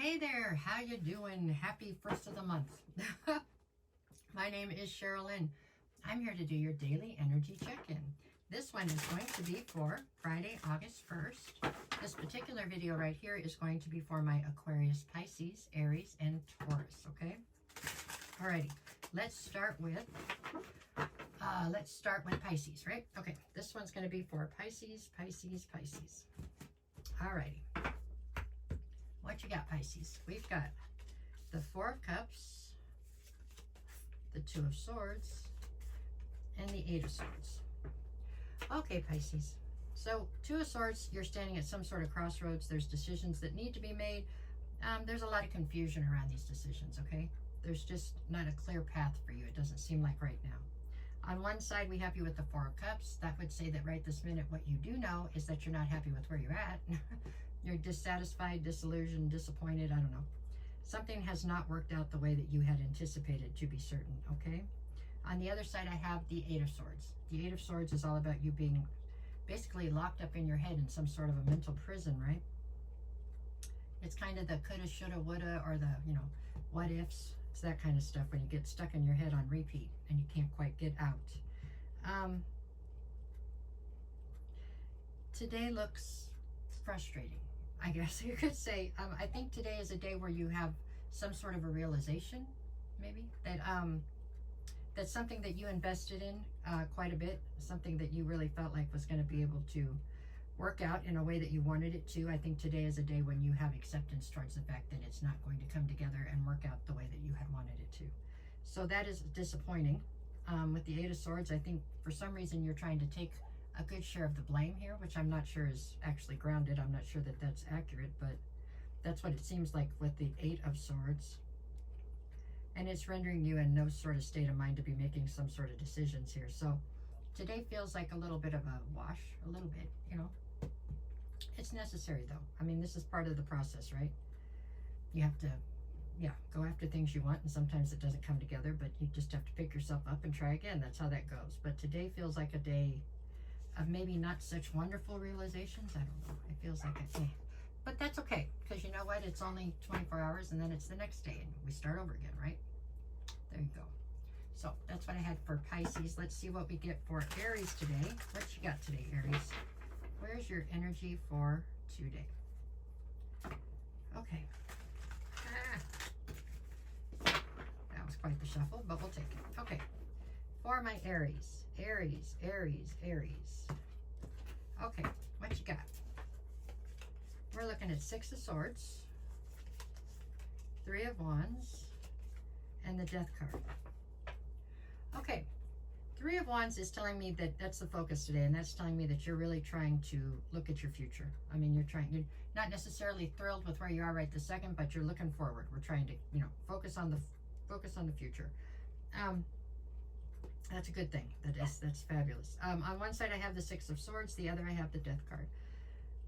Hey there, how you doing? Happy first of the month. My name is Sherilyn. I'm here to do your daily energy check-in. This one is going to be for Friday, August 1st. This particular video right here is going to be for my Aquarius, Pisces, Aries, and Taurus, okay? Alrighty, let's start with Pisces, right? Okay, this one's going to be for Pisces. Alrighty. What you got, Pisces? We've got the Four of Cups, the Two of Swords, and the Eight of Swords. Okay, Pisces. So, Two of Swords, you're standing at some sort of crossroads. There's decisions that need to be made. There's a lot of confusion around these decisions, okay? There's just not a clear path for you. It doesn't seem like right now. On one side, we have you with the Four of Cups. That would say that right this minute, what you do know is that you're not happy with where you're at. You're dissatisfied, disillusioned, disappointed, I don't know. Something has not worked out the way that you had anticipated, to be certain, okay? On the other side, I have the Eight of Swords. The Eight of Swords is all about you being basically locked up in your head in some sort of a mental prison, right? It's kind of the coulda, shoulda, woulda, or the, what ifs. It's that kind of stuff when you get stuck in your head on repeat and you can't quite get out. Today looks frustrating, I guess you could say. I think today is a day where you have some sort of a realization, maybe, that that's something that you invested in quite a bit, something that you really felt like was going to be able to work out in a way that you wanted it to. I think today is a day when you have acceptance towards the fact that it's not going to come together and work out the way that you had wanted it to. So that is disappointing. With the Eight of Swords, I think for some reason you're trying to take a good share of the blame here, which I'm not sure is actually grounded. I'm not sure that that's accurate, but that's what it seems like with the Eight of Swords. And it's rendering you in no sort of state of mind to be making some sort of decisions here. So today feels like a little bit of a wash, a little bit, It's necessary though. I mean, this is part of the process, right? You have to, go after things you want, and sometimes it doesn't come together, but you just have to pick yourself up and try again. That's how that goes. But today feels like a day of maybe not such wonderful realizations. I don't know. It feels like but that's okay, because you know what? It's only 24 hours and then it's the next day and we start over again, right? There you go. So that's what I had for Pisces. Let's see what we get for Aries today. What you got today, Aries? Where's your energy for today? Okay. That was quite the shuffle, but we'll take it. Okay. For my Aries. Aries. Okay, what you got? We're looking at Six of Swords, Three of Wands, and the Death card. Okay, Three of Wands is telling me that that's the focus today, and that's telling me that you're really trying to look at your future. I mean, you're not necessarily thrilled with where you are right this second, but you're looking forward. We're trying to, focus on the future. That's a good thing. That's fabulous. On one side I have the Six of Swords, the other I have the Death card.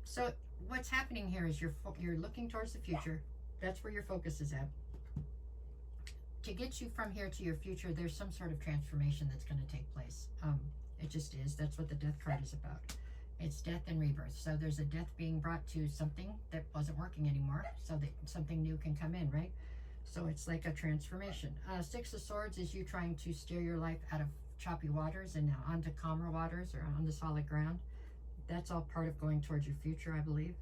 So what's happening here is you're looking towards the future. That's where your focus is at. To get you from here to your future, there's some sort of transformation that's going to take place. It just is. That's what the Death card is about. It's death and rebirth. So there's a death being brought to something that wasn't working anymore, so that something new can come in, right? So it's like a transformation. Six of Swords is you trying to steer your life out of choppy waters and now onto calmer waters or onto solid ground. That's all part of going towards your future, I believe.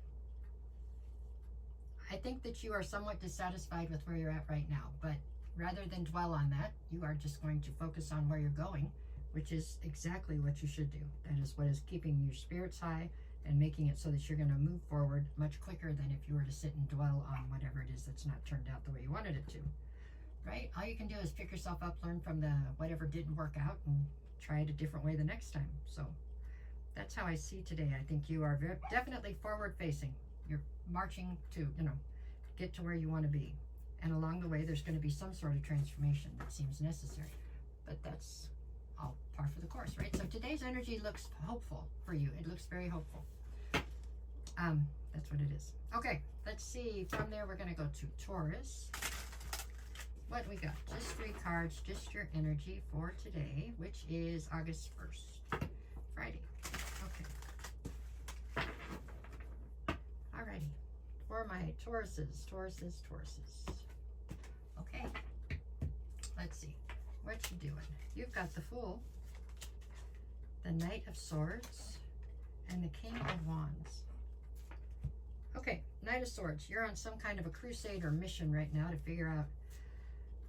I think that you are somewhat dissatisfied with where you're at right now, but rather than dwell on that, you are just going to focus on where you're going, which is exactly what you should do. That is what is keeping your spirits high and making it so that you're going to move forward much quicker than if you were to sit and dwell on whatever it is that's not turned out the way you wanted it to, right? All you can do is pick yourself up, learn from the whatever didn't work out, and try it a different way the next time. So that's how I see today. I think you are definitely forward facing. You're marching to, get to where you want to be. And along the way, there's going to be some sort of transformation that seems necessary. But that's all par for the course, right? So today's energy looks hopeful for you. It looks very hopeful. That's what it is. Okay, let's see. From there, we're going to go to Taurus. What we got? Just 3 cards, just your energy for today, which is August 1st, Friday. Okay. Alrighty. for my Tauruses, Tauruses, Tauruses. Okay, let's see. What you doing? You've got the Fool, the Knight of Swords, and the King of Wands. Okay, Knight of Swords. You're on some kind of a crusade or mission right now to figure out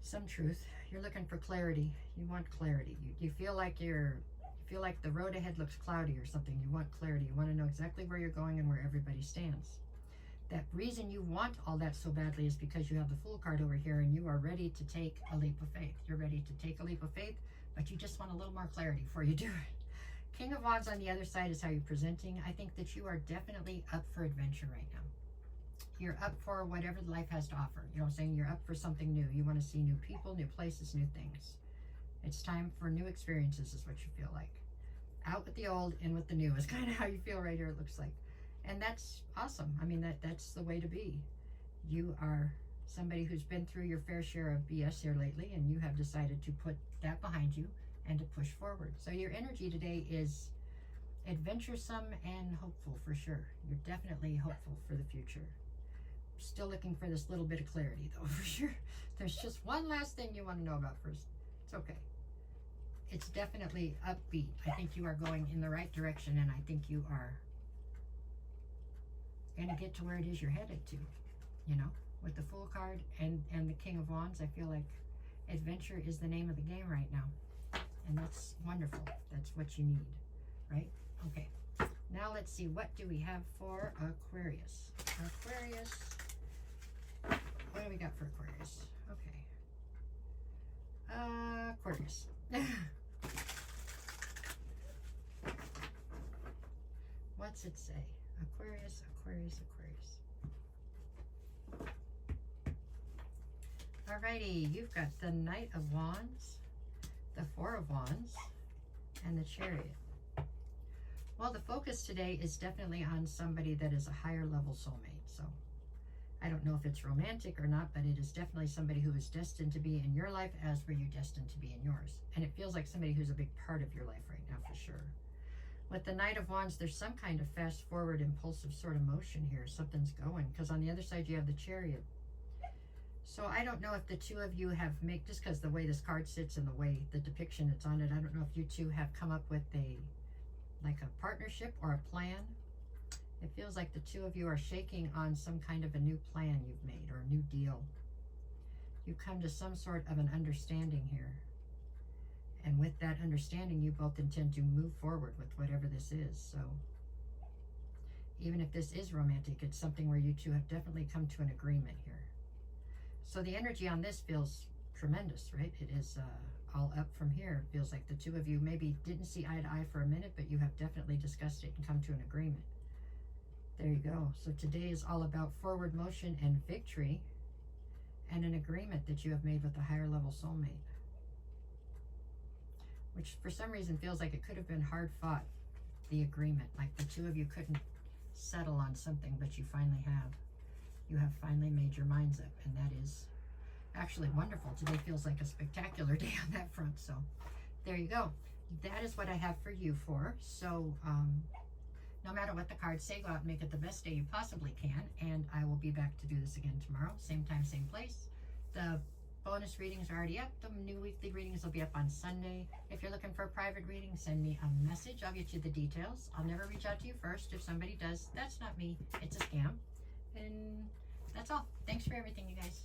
some truth. You're looking for clarity. You want clarity. You feel like the road ahead looks cloudy or something. You want clarity. You want to know exactly where you're going and where everybody stands. That reason you want all that so badly is because you have the Fool card over here and you are ready to take a leap of faith. You're ready to take a leap of faith, but you just want a little more clarity before you do it. King of Wands on the other side is how you're presenting. I think that you are definitely up for adventure right now. You're up for whatever life has to offer. You know what I'm saying? You're up for something new. You want to see new people, new places, new things. It's time for new experiences is what you feel like. Out with the old, in with the new is kind of how you feel right here, it looks like. And that's awesome. I mean, that's the way to be. You are somebody who's been through your fair share of BS here lately, and you have decided to put that behind you and to push forward. So your energy today is adventuresome and hopeful for sure. You're definitely hopeful for the future. Still looking for this little bit of clarity though, for sure. There's just one last thing you want to know about first. It's okay. It's definitely upbeat. I think you are going in the right direction, and I think you are going to get to where it is you're headed to, you know, with the Fool card and the King of Wands. I feel like adventure is the name of the game right now, and that's wonderful. That's what you need, right? Okay, now let's see, what do we have for Aquarius? Aquarius, what do we got for Aquarius? Okay, Aquarius. What's it say? Aquarius, Aquarius, Aquarius. Alrighty, you've got the Knight of Wands, the Four of Wands, and the Chariot. Well, the focus today is definitely on somebody that is a higher level soulmate. So I don't know if it's romantic or not, but it is definitely somebody who is destined to be in your life as were you destined to be in yours. And it feels like somebody who's a big part of your life right now for sure. With the Knight of Wands, there's some kind of fast forward, impulsive sort of motion here. Something's going, because on the other side you have the Chariot. So I don't know if the two of you have just because the way this card sits and the way the depiction it's on it, I don't know if you two have come up with like a partnership or a plan. It feels like the two of you are shaking on some kind of a new plan you've made or a new deal. You come to some sort of an understanding here. And with that understanding, you both intend to move forward with whatever this is. So even if this is romantic, it's something where you two have definitely come to an agreement here. So the energy on this feels tremendous, right? It is all up from here. It feels like the two of you maybe didn't see eye to eye for a minute, but you have definitely discussed it and come to an agreement. There you go. So today is all about forward motion and victory and an agreement that you have made with a higher level soulmate. Which for some reason feels like it could have been hard fought, the agreement. Like the two of you couldn't settle on something, but you finally have. You have finally made your minds up, and that is actually wonderful. Today feels like a spectacular day on that front. So there you go. That is what I have for you for. So no matter what the cards say, go out and make it the best day you possibly can. And I will be back to do this again tomorrow. Same time, same place. The bonus readings are already up. The new weekly readings will be up on Sunday. If you're looking for a private reading, send me a message. I'll get you the details. I'll never reach out to you first. If somebody does, that's not me. It's a scam. And that's all. Thanks for everything, you guys.